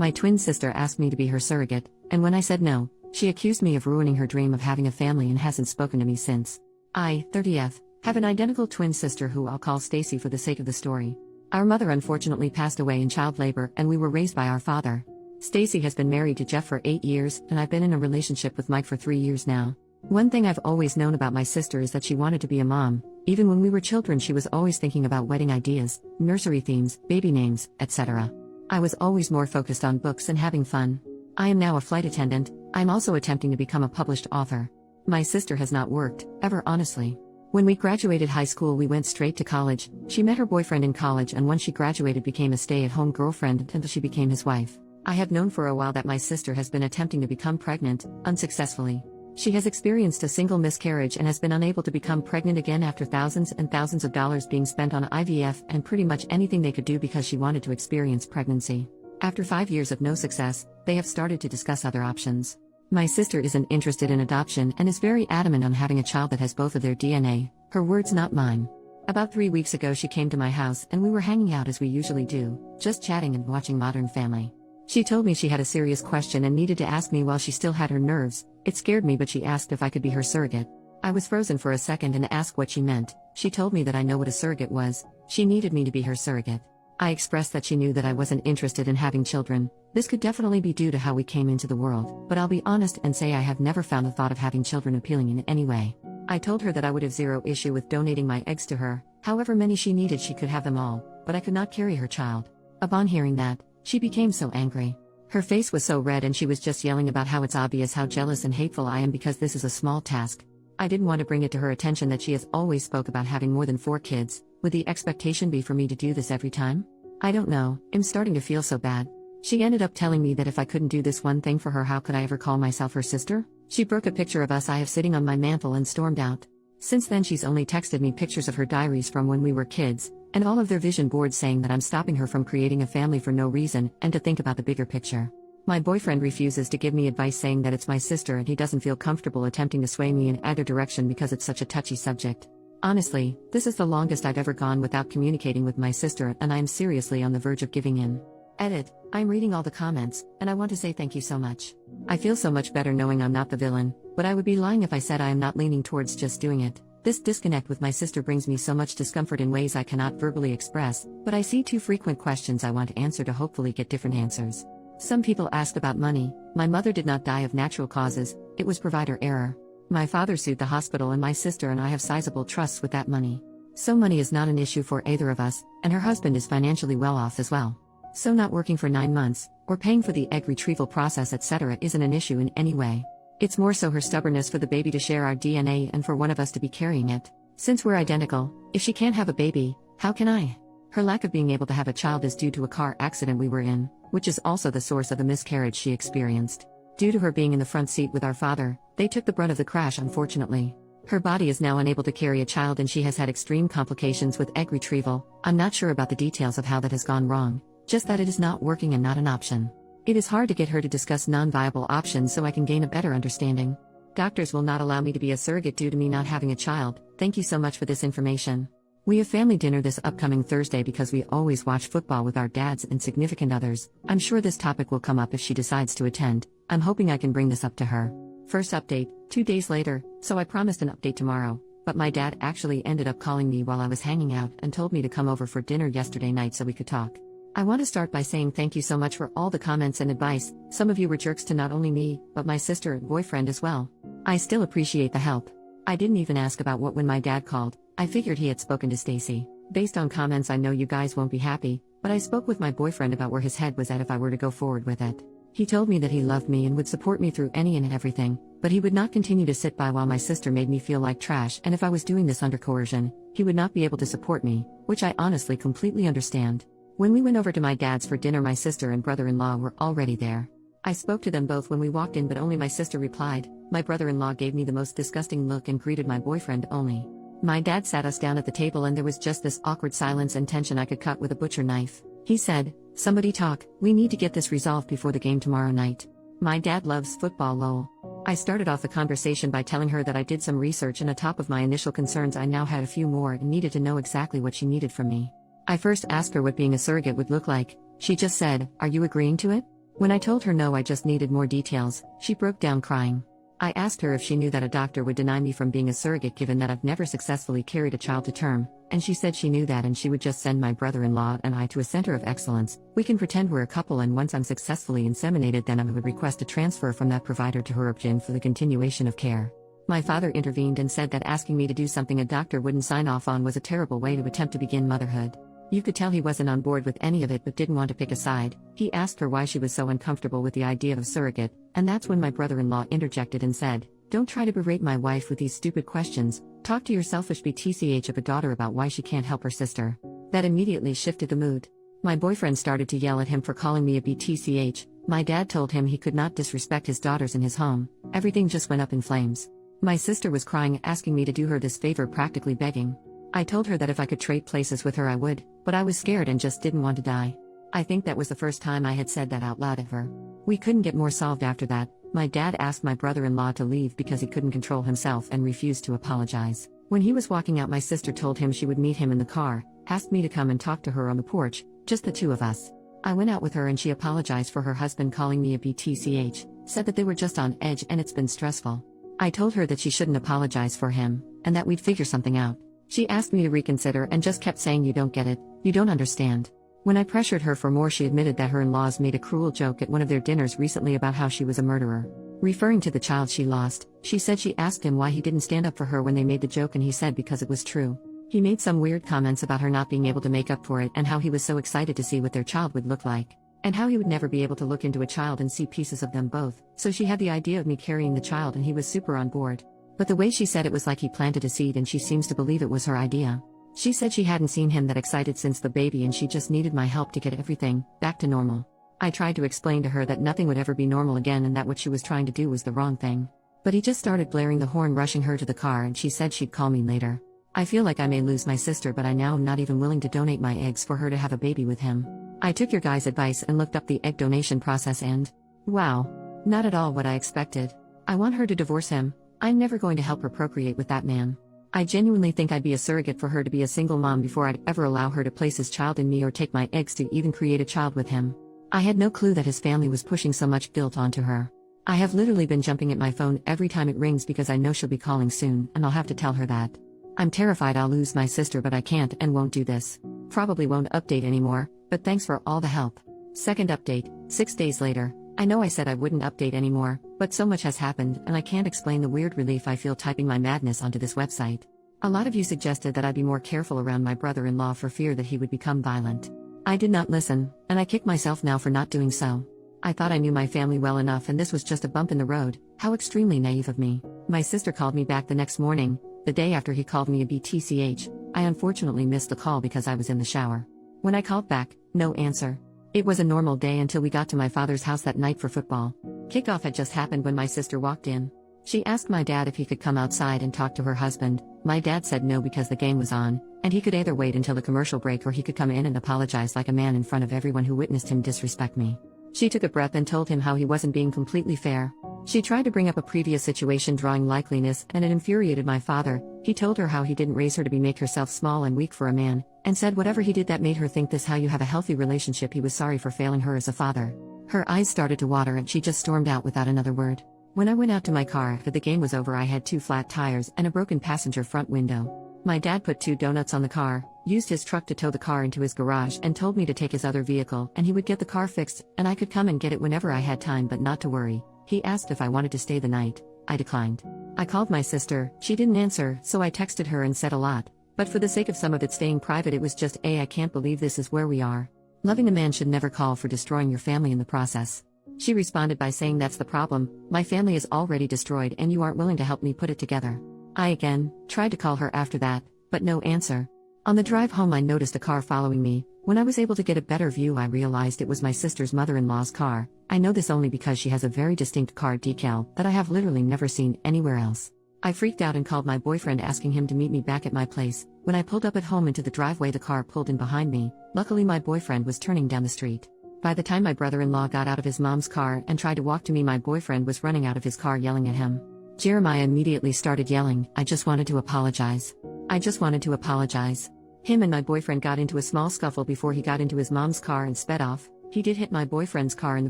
My twin sister asked me to be her surrogate, and when I said no, she accused me of ruining her dream of having a family and hasn't spoken to me since. I, 30th, have an identical twin sister who I'll call Stacy for the sake of the story. Our mother unfortunately passed away in child labor and we were raised by our father. Stacy has been married to Jeff for 8 years and I've been in a relationship with Mike for 3 years now. One thing I've always known about my sister is that she wanted to be a mom. Even when we were children she was always thinking about wedding ideas, nursery themes, baby names, etc. I was always more focused on books and having fun. I am now a flight attendant. I'm also attempting to become a published author. My sister has not worked, ever honestly. When we graduated high school we went straight to college. She met her boyfriend in college and once she graduated became a stay-at-home girlfriend until she became his wife. I have known for a while that my sister has been attempting to become pregnant, unsuccessfully. She has experienced a single miscarriage and has been unable to become pregnant again after thousands and thousands of dollars being spent on IVF and pretty much anything they could do because she wanted to experience pregnancy. After 5 years of no success, they have started to discuss other options. My sister isn't interested in adoption and is very adamant on having a child that has both of their DNA, her words not mine. About 3 weeks ago she came to my house and we were hanging out as we usually do, just chatting and watching Modern Family. She told me she had a serious question and needed to ask me while she still had her nerves. It scared me but she asked if I could be her surrogate. I was frozen for a second and asked what she meant. She told me that I know what a surrogate was. She needed me to be her surrogate. I expressed that she knew that I wasn't interested in having children. This could definitely be due to how we came into the world, but I'll be honest and say I have never found the thought of having children appealing in any way. I told her that I would have zero issue with donating my eggs to her, however many she needed she could have them all, but I could not carry her child. Upon hearing that, she became so angry. Her face was so red and she was just yelling about how it's obvious how jealous and hateful I am because this is a small task. I didn't want to bring it to her attention that she has always spoke about having more than 4 kids. Would the expectation be for me to do this every time? I don't know, I'm starting to feel so bad. She ended up telling me that if I couldn't do this one thing for her how could I ever call myself her sister? She broke a picture of us I have sitting on my mantle and stormed out. Since then she's only texted me pictures of her diaries from when we were kids, and all of their vision boards saying that I'm stopping her from creating a family for no reason and to think about the bigger picture. My boyfriend refuses to give me advice saying that it's my sister and he doesn't feel comfortable attempting to sway me in either direction because it's such a touchy subject. Honestly, this is the longest I've ever gone without communicating with my sister and I am seriously on the verge of giving in. Edit, I'm reading all the comments, and I want to say thank you so much. I feel so much better knowing I'm not the villain, but I would be lying if I said I am not leaning towards just doing it. This disconnect with my sister brings me so much discomfort in ways I cannot verbally express, but I see 2 frequent questions I want to answer to hopefully get different answers. Some people ask about money. My mother did not die of natural causes, it was provider error. My father sued the hospital and my sister and I have sizable trusts with that money. So money is not an issue for either of us, and her husband is financially well off as well. So not working for 9 months, or paying for the egg retrieval process etc. isn't an issue in any way. It's more so her stubbornness for the baby to share our DNA and for one of us to be carrying it. Since we're identical, if she can't have a baby, how can I? Her lack of being able to have a child is due to a car accident we were in, which is also the source of the miscarriage she experienced. Due to her being in the front seat with our father, they took the brunt of the crash unfortunately. Her body is now unable to carry a child and she has had extreme complications with egg retrieval. I'm not sure about the details of how that has gone wrong, just that it is not working and not an option. It is hard to get her to discuss non-viable options so I can gain a better understanding. Doctors will not allow me to be a surrogate due to me not having a child. Thank you so much for this information. We have family dinner this upcoming Thursday because we always watch football with our dads and significant others. I'm sure this topic will come up if she decides to attend. I'm hoping I can bring this up to her. First update, 2 days later, so I promised an update tomorrow, but my dad actually ended up calling me while I was hanging out and told me to come over for dinner yesterday night so we could talk. I want to start by saying thank you so much for all the comments and advice. Some of you were jerks to not only me, but my sister and boyfriend as well. I still appreciate the help. I didn't even ask about what when my dad called. I figured he had spoken to Stacy. Based on comments I know you guys won't be happy, but I spoke with my boyfriend about where his head was at if I were to go forward with it. He told me that he loved me and would support me through any and everything, but he would not continue to sit by while my sister made me feel like trash, and if I was doing this under coercion, he would not be able to support me, which I honestly completely understand. When we went over to my dad's for dinner my sister and brother-in-law were already there. I spoke to them both when we walked in but only my sister replied. My brother-in-law gave me the most disgusting look and greeted my boyfriend only. My dad sat us down at the table and there was just this awkward silence and tension I could cut with a butcher knife. He said, "Somebody talk, we need to get this resolved before the game tomorrow night." My dad loves football lol. I started off the conversation by telling her that I did some research and on top of my initial concerns I now had a few more and needed to know exactly what she needed from me. I first asked her what being a surrogate would look like. She just said, "Are you agreeing to it?" When I told her no, I just needed more details, she broke down crying. I asked her if she knew that a doctor would deny me from being a surrogate given that I've never successfully carried a child to term, and she said she knew that and she would just send my brother-in-law and I to a center of excellence. We can pretend we're a couple, and once I'm successfully inseminated then I would request a transfer from that provider to her option for the continuation of care. My father intervened and said that asking me to do something a doctor wouldn't sign off on was a terrible way to attempt to begin motherhood. You could tell he wasn't on board with any of it but didn't want to pick a side. He asked her why she was so uncomfortable with the idea of a surrogate, and that's when my brother-in-law interjected and said, "Don't try to berate my wife with these stupid questions, talk to your selfish BTCH of a daughter about why she can't help her sister." That immediately shifted the mood. My boyfriend started to yell at him for calling me a BTCH, my dad told him he could not disrespect his daughters in his home, everything just went up in flames. My sister was crying, asking me to do her this favor, practically begging. I told her that if I could trade places with her I would, but I was scared and just didn't want to die. I think that was the first time I had said that out loud ever. We couldn't get more solved after that. My dad asked my brother-in-law to leave because he couldn't control himself and refused to apologize. When he was walking out, my sister told him she would meet him in the car, asked me to come and talk to her on the porch, just the two of us. I went out with her and she apologized for her husband calling me a BTCH, said that they were just on edge and it's been stressful. I told her that she shouldn't apologize for him, and that we'd figure something out. She asked me to reconsider and just kept saying, "You don't get it, you don't understand." When I pressured her for more, she admitted that her in-laws made a cruel joke at one of their dinners recently about how she was a murderer. Referring to the child she lost, she said she asked him why he didn't stand up for her when they made the joke and he said because it was true. He made some weird comments about her not being able to make up for it and how he was so excited to see what their child would look like. And how he would never be able to look into a child and see pieces of them both, so she had the idea of me carrying the child and he was super on board. But the way she said it was like he planted a seed and she seems to believe it was her idea. She said she hadn't seen him that excited since the baby and she just needed my help to get everything back to normal. I tried to explain to her that nothing would ever be normal again and that what she was trying to do was the wrong thing. But he just started blaring the horn, rushing her to the car, and she said she'd call me later. I feel like I may lose my sister, but I now am not even willing to donate my eggs for her to have a baby with him. I took your guys' advice and looked up the egg donation process and, wow, not at all what I expected. I want her to divorce him. I'm never going to help her procreate with that man. I genuinely think I'd be a surrogate for her to be a single mom before I'd ever allow her to place his child in me or take my eggs to even create a child with him. I had no clue that his family was pushing so much guilt onto her. I have literally been jumping at my phone every time it rings because I know she'll be calling soon and I'll have to tell her that. I'm terrified I'll lose my sister, but I can't and won't do this. Probably won't update anymore, but thanks for all the help. Second update, 6 days later. I know I said I wouldn't update anymore, but so much has happened and I can't explain the weird relief I feel typing my madness onto this website. A lot of you suggested that I be more careful around my brother-in-law for fear that he would become violent. I did not listen, and I kick myself now for not doing so. I thought I knew my family well enough and this was just a bump in the road. How extremely naive of me. My sister called me back the next morning, the day after he called me a BTCH. I unfortunately missed the call because I was in the shower. When I called back, no answer. It was a normal day until we got to my father's house that night for football. Kickoff had just happened when my sister walked in. She asked my dad if he could come outside and talk to her husband. My dad said no because the game was on, and he could either wait until the commercial break or he could come in and apologize like a man in front of everyone who witnessed him disrespect me. She took a breath and told him how he wasn't being completely fair. She tried to bring up a previous situation drawing likeliness, and it infuriated my father. He told her how he didn't raise her to make herself small and weak for a man, and said whatever he did that made her think this how you have a healthy relationship, he was sorry for failing her as a father. Her eyes started to water and she just stormed out without another word. When I went out to my car after the game was over, I had 2 flat tires and a broken passenger front window. My dad put 2 donuts on the car, used his truck to tow the car into his garage and told me to take his other vehicle and he would get the car fixed and I could come and get it whenever I had time, but not to worry. He asked if I wanted to stay the night. I declined. I called my sister, she didn't answer, so I texted her and said a lot. But for the sake of some of it staying private, it was just I can't believe this is where we are. Loving a man should never call for destroying your family in the process. She responded by saying that's the problem, my family is already destroyed and you aren't willing to help me put it together. I again tried to call her after that, but no answer. On the drive home I noticed a car following me. When I was able to get a better view I realized it was my sister's mother-in-law's car. I know this only because she has a very distinct car decal that I have literally never seen anywhere else. I freaked out and called my boyfriend asking him to meet me back at my place. When I pulled up at home into the driveway, the car pulled in behind me. Luckily my boyfriend was turning down the street. By the time my brother-in-law got out of his mom's car and tried to walk to me, my boyfriend was running out of his car yelling at him. Jeremiah immediately started yelling, I just wanted to apologize. I just wanted to apologize. Him and my boyfriend got into a small scuffle before he got into his mom's car and sped off. He did hit my boyfriend's car in the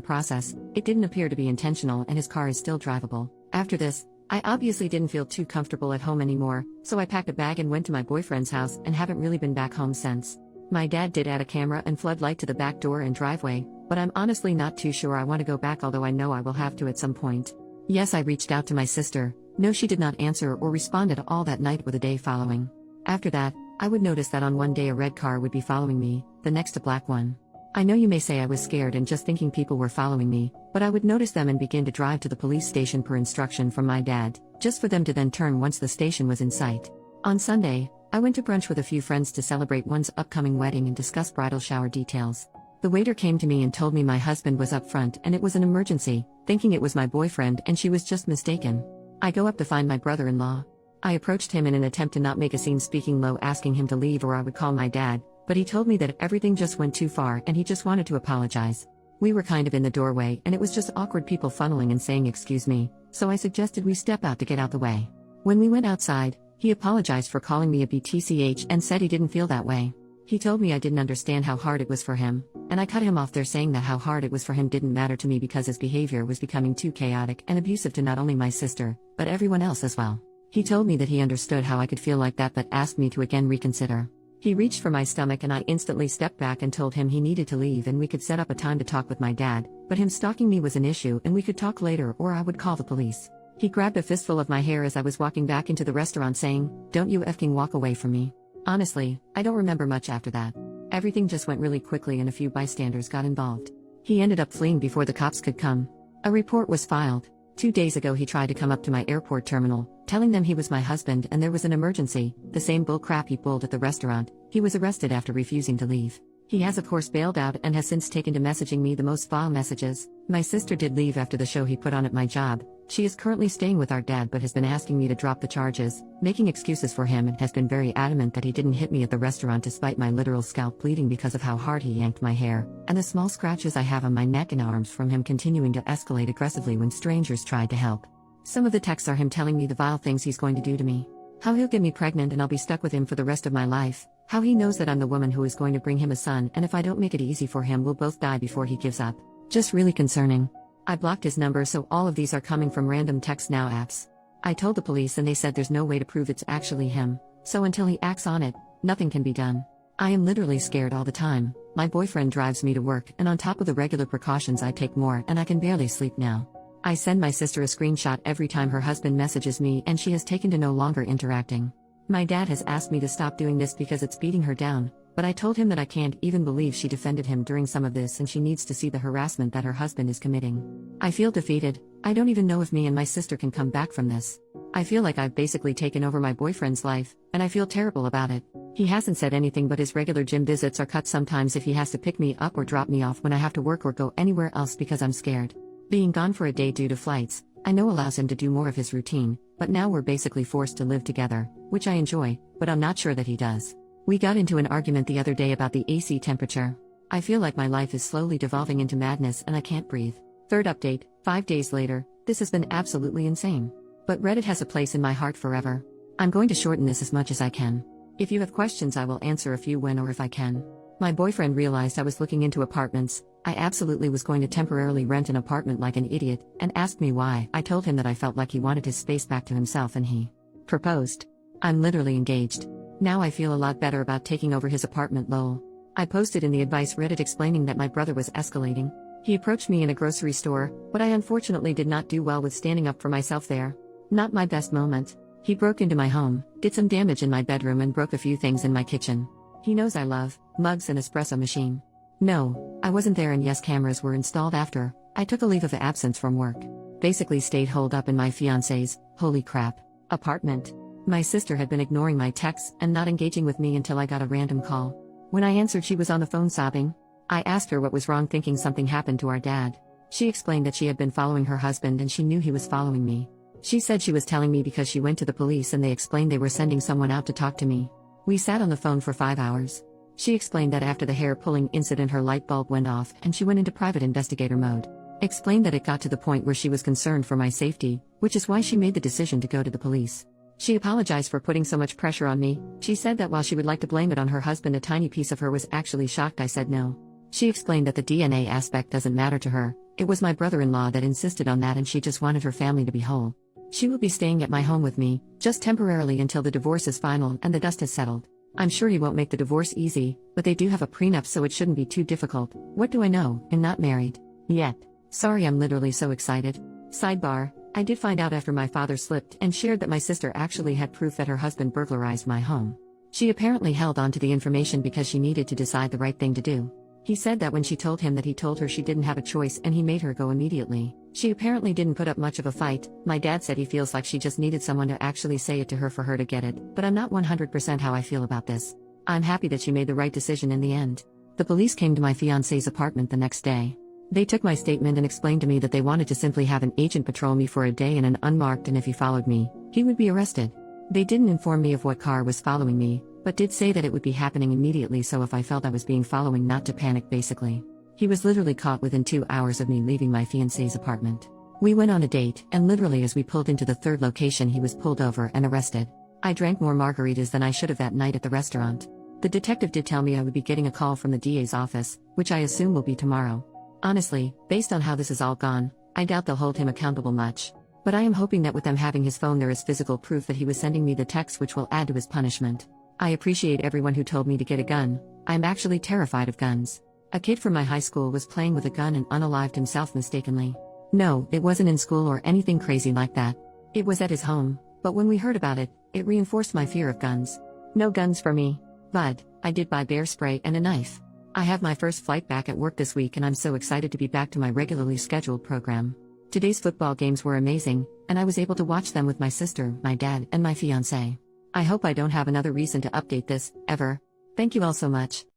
process. It didn't appear to be intentional and his car is still drivable. After this, I obviously didn't feel too comfortable at home anymore, so I packed a bag and went to my boyfriend's house and haven't really been back home since. My dad did add a camera and floodlight to the back door and driveway, but I'm honestly not too sure I want to go back, although I know I will have to at some point. Yes, I reached out to my sister. No, she did not answer or respond at all that night or the day following. After that, I would notice that on one day a red car would be following me, the next a black one. I know you may say I was scared and just thinking people were following me, but I would notice them and begin to drive to the police station per instruction from my dad, just for them to then turn once the station was in sight. On Sunday, I went to brunch with a few friends to celebrate one's upcoming wedding and discuss bridal shower details. The waiter came to me and told me my husband was up front and it was an emergency, thinking it was my boyfriend and she was just mistaken. I go up to find my brother-in-law. I approached him in an attempt to not make a scene, speaking low, asking him to leave or I would call my dad, but he told me that everything just went too far and he just wanted to apologize. We were kind of in the doorway and it was just awkward people funneling and saying excuse me, so I suggested we step out to get out the way. When we went outside, he apologized for calling me a BTCH and said he didn't feel that way. He told me I didn't understand how hard it was for him, and I cut him off there, saying that how hard it was for him didn't matter to me because his behavior was becoming too chaotic and abusive to not only my sister, but everyone else as well. He told me that he understood how I could feel like that but asked me to again reconsider. He reached for my stomach and I instantly stepped back and told him he needed to leave and we could set up a time to talk with my dad, but him stalking me was an issue and we could talk later or I would call the police. He grabbed a fistful of my hair as I was walking back into the restaurant, saying, "Don't you effing walk away from me." Honestly, I don't remember much after that. Everything just went really quickly and a few bystanders got involved. He ended up fleeing before the cops could come. A report was filed. 2 days ago he tried to come up to my airport terminal, telling them he was my husband and there was an emergency, the same bull crap he pulled at the restaurant. He was arrested after refusing to leave. He has of course bailed out and has since taken to messaging me the most vile messages. My sister did leave after the show he put on at my job. She is currently staying with our dad but has been asking me to drop the charges, making excuses for him, and has been very adamant that he didn't hit me at the restaurant despite my literal scalp bleeding because of how hard he yanked my hair, and the small scratches I have on my neck and arms from him continuing to escalate aggressively when strangers tried to help. Some of the texts are him telling me the vile things he's going to do to me. How he'll get me pregnant and I'll be stuck with him for the rest of my life. How he knows that I'm the woman who is going to bring him a son, and if I don't make it easy for him we'll both die before he gives up. Just really concerning. I blocked his number, so all of these are coming from random text now apps. I told the police and they said there's no way to prove it's actually him, so until he acts on it, nothing can be done. I am literally scared all the time. My boyfriend drives me to work and on top of the regular precautions I take more, and I can barely sleep now. I send my sister a screenshot every time her husband messages me and she has taken to no longer interacting. My dad has asked me to stop doing this because it's beating her down, but I told him that I can't even believe she defended him during some of this and she needs to see the harassment that her husband is committing. I feel defeated. I don't even know if me and my sister can come back from this. I feel like I've basically taken over my boyfriend's life, and I feel terrible about it. He hasn't said anything, but his regular gym visits are cut sometimes if he has to pick me up or drop me off when I have to work or go anywhere else because I'm scared. Being gone for a day due to flights, I know allows him to do more of his routine, but now we're basically forced to live together, which I enjoy, but I'm not sure that he does. We got into an argument the other day about the AC temperature. I feel like my life is slowly devolving into madness and I can't breathe. Third update, 5 days later. This has been absolutely insane. But Reddit has a place in my heart forever. I'm going to shorten this as much as I can. If you have questions I will answer a few when or if I can. My boyfriend realized I was looking into apartments. I absolutely was going to temporarily rent an apartment like an idiot, and asked me why. I told him that I felt like he wanted his space back to himself and he proposed. I'm literally engaged. Now I feel a lot better about taking over his apartment, lol. I posted in the advice Reddit explaining that my brother was escalating. He approached me in a grocery store, but I unfortunately did not do well with standing up for myself there. Not my best moment. He broke into my home, did some damage in my bedroom and broke a few things in my kitchen. He knows I love mugs and espresso machine. No, I wasn't there, and yes, cameras were installed after I took a leave of absence from work. Basically stayed holed up in my fiance's, holy crap, apartment. My sister had been ignoring my texts and not engaging with me until I got a random call. When I answered, she was on the phone sobbing. I asked her what was wrong, thinking something happened to our dad. She explained that she had been following her husband and she knew he was following me. She said she was telling me because she went to the police and they explained they were sending someone out to talk to me. We sat on the phone for 5 hours. She explained that after the hair pulling incident her light bulb went off and she went into private investigator mode. Explained that it got to the point where she was concerned for my safety, which is why she made the decision to go to the police. She apologized for putting so much pressure on me. She said that while she would like to blame it on her husband, a tiny piece of her was actually shocked I said no. She explained that the DNA aspect doesn't matter to her, it was my brother-in-law that insisted on that and she just wanted her family to be whole. She will be staying at my home with me, just temporarily until the divorce is final and the dust has settled. I'm sure he won't make the divorce easy, but they do have a prenup so it shouldn't be too difficult. What do I know? I'm not married. Yet. Sorry, I'm literally so excited. Sidebar, I did find out after my father slipped and shared that my sister actually had proof that her husband burglarized my home. She apparently held on to the information because she needed to decide the right thing to do. He said that when she told him that he told her she didn't have a choice and he made her go immediately. She apparently didn't put up much of a fight. My dad said he feels like she just needed someone to actually say it to her for her to get it, but I'm not 100% how I feel about this. I'm happy that she made the right decision in the end. The police came to my fiancé's apartment the next day. They took my statement and explained to me that they wanted to simply have an agent patrol me for a day in an unmarked and if he followed me, he would be arrested. They didn't inform me of what car was following me, but did say that it would be happening immediately so if I felt I was being followed not to panic basically. He was literally caught within 2 hours of me leaving my fiancé's apartment. We went on a date, and literally as we pulled into the third location he was pulled over and arrested. I drank more margaritas than I should have that night at the restaurant. The detective did tell me I would be getting a call from the DA's office, which I assume will be tomorrow. Honestly, based on how this has all gone, I doubt they'll hold him accountable much. But I am hoping that with them having his phone there is physical proof that he was sending me the text which will add to his punishment. I appreciate everyone who told me to get a gun. I'm actually terrified of guns. A kid from my high school was playing with a gun and unalived himself mistakenly. No, it wasn't in school or anything crazy like that. It was at his home, but when we heard about it, it reinforced my fear of guns. No guns for me. But I did buy bear spray and a knife. I have my first flight back at work this week and I'm so excited to be back to my regularly scheduled program. Today's football games were amazing, and I was able to watch them with my sister, my dad, and my fiancé. I hope I don't have another reason to update this, ever. Thank you all so much.